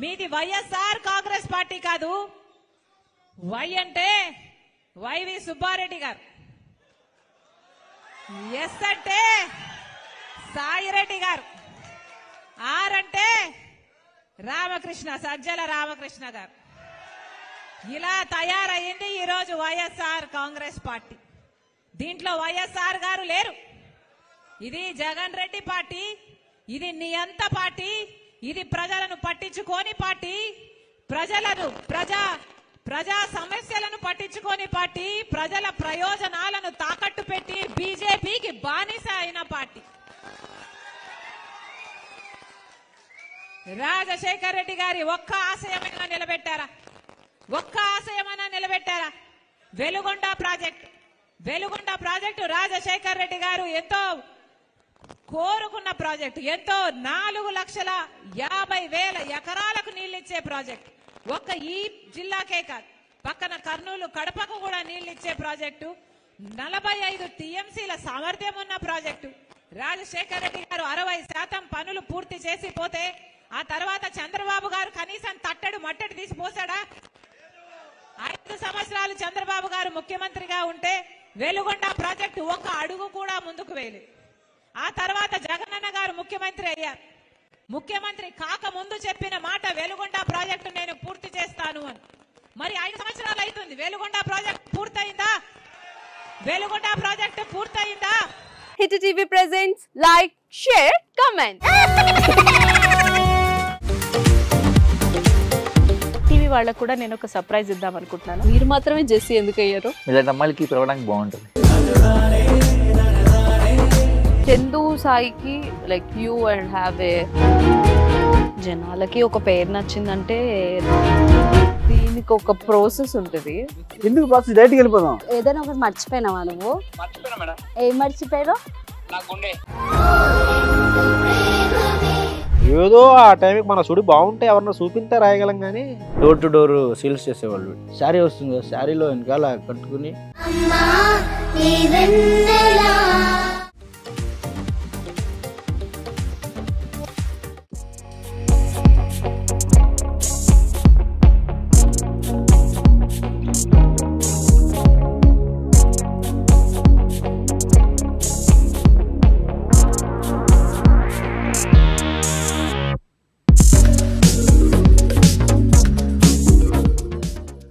మీది వైఎస్ఆర్ కాంగ్రెస్ పార్టీ కాదు. వై అంటే వైవి సుబ్బారెడ్డి గారు, ఎస్ అంటే సాయిరెడ్డి గారు, ఆర్ అంటే రామకృష్ణ, సజ్జల రామకృష్ణ గారు. ఇలా తయారయ్యింది ఈరోజు వైఎస్ఆర్ కాంగ్రెస్ పార్టీ. దీంట్లో వైఎస్ఆర్ గారు లేరు. ఇది జగన్ రెడ్డి పార్టీ, ఇది నియంత పార్టీ, ఇది ప్రజలను పట్టించుకోని పార్టీ, ప్రజా సమస్యలను పట్టించుకోని పార్టీ, ప్రజల ప్రయోజనాలను తాకట్టు పెట్టి బీజేపీకి బానిస అయిన పార్టీ. రాజశేఖర్ రెడ్డి గారి ఒక్క ఆశయమైనా నిలబెట్టారా? ఒక్క ఆశయమైనా నిలబెట్టారా? వెలుగొండ ప్రాజెక్టు రాజశేఖర్ రెడ్డి గారు ఎంతో కోరుకున్న ప్రాజెక్టు, ఎంతో 4,50,000 ఎకరాలకు నీళ్లిచ్చే ప్రాజెక్టు. ఒక్క ఈ జిల్లాకే కాదు, పక్కన కర్నూలు కడపకు కూడా నీళ్లిచ్చే ప్రాజెక్టు, 45 టీఎంసీల సామర్థ్యం ఉన్న ప్రాజెక్టు. రాజశేఖర్ రెడ్డి గారు 60% పనులు పూర్తి చేసి పోతే ఆ తర్వాత చంద్రబాబు గారు కనీసం తట్టడు మట్టడి తీసిపోసాడా? 5 సంవత్సరాలు చంద్రబాబు గారు ముఖ్యమంత్రిగా ఉంటే వెలుగొండ ప్రాజెక్టు ఒక్క అడుగు కూడా ముందుకు వేయలేదు. ఆ తర్వాత జగనన్న గారు ముఖ్యమంత్రి అయ్యారు. ముఖ్యమంత్రి కాక ముందు చెప్పిన మాట వెలుగొండ ప్రాజెక్టు నేను పూర్తి చేస్తాను అని. మరి 5 సంవత్సరాలు అవుతుంది, వెలుగొండ ప్రాజెక్టు పూర్తయిందా? వెలుగొండ ప్రాజెక్టు పూర్తయిందా? Hit TV presents like, share, comment. TV వాళ్ళకు కూడా నేను ఒక సర్ప్రైజ్ ఇద్దాం అనుకుంటున్నాను. మీరు మాత్రమే జెస్సీ ఎందుకు అయ్యారు? ఇలాంటి అమ్మాయిలకి పిలవడానికి బాగుంటుంది. చందు సాయికి like you and have a, జనాలకి ఒక పేరు నచ్చిందంటే దీనికి ఒక ప్రాసెస్ ఉంటుంది. ఎందుకు ప్రాసెస్? డైరెక్ట్‌గా వెళ్ళిపోదాం. ఏదైనా ఒకటి మర్చిపోయినావా నువ్వు? మర్చిపోయినా మేడం. ఏం మర్చిపోయావు? నా గుండె. ఏదో ఆ టైంకి మన సుడి బాగుంటే ఎవరన్నా చూపిస్తే రాయగలం కానీ డోర్ టు డోర్ సేల్స్ చేసేవాళ్ళు. శారీ వస్తుంది, శారీలో వెనకాల కట్టుకుని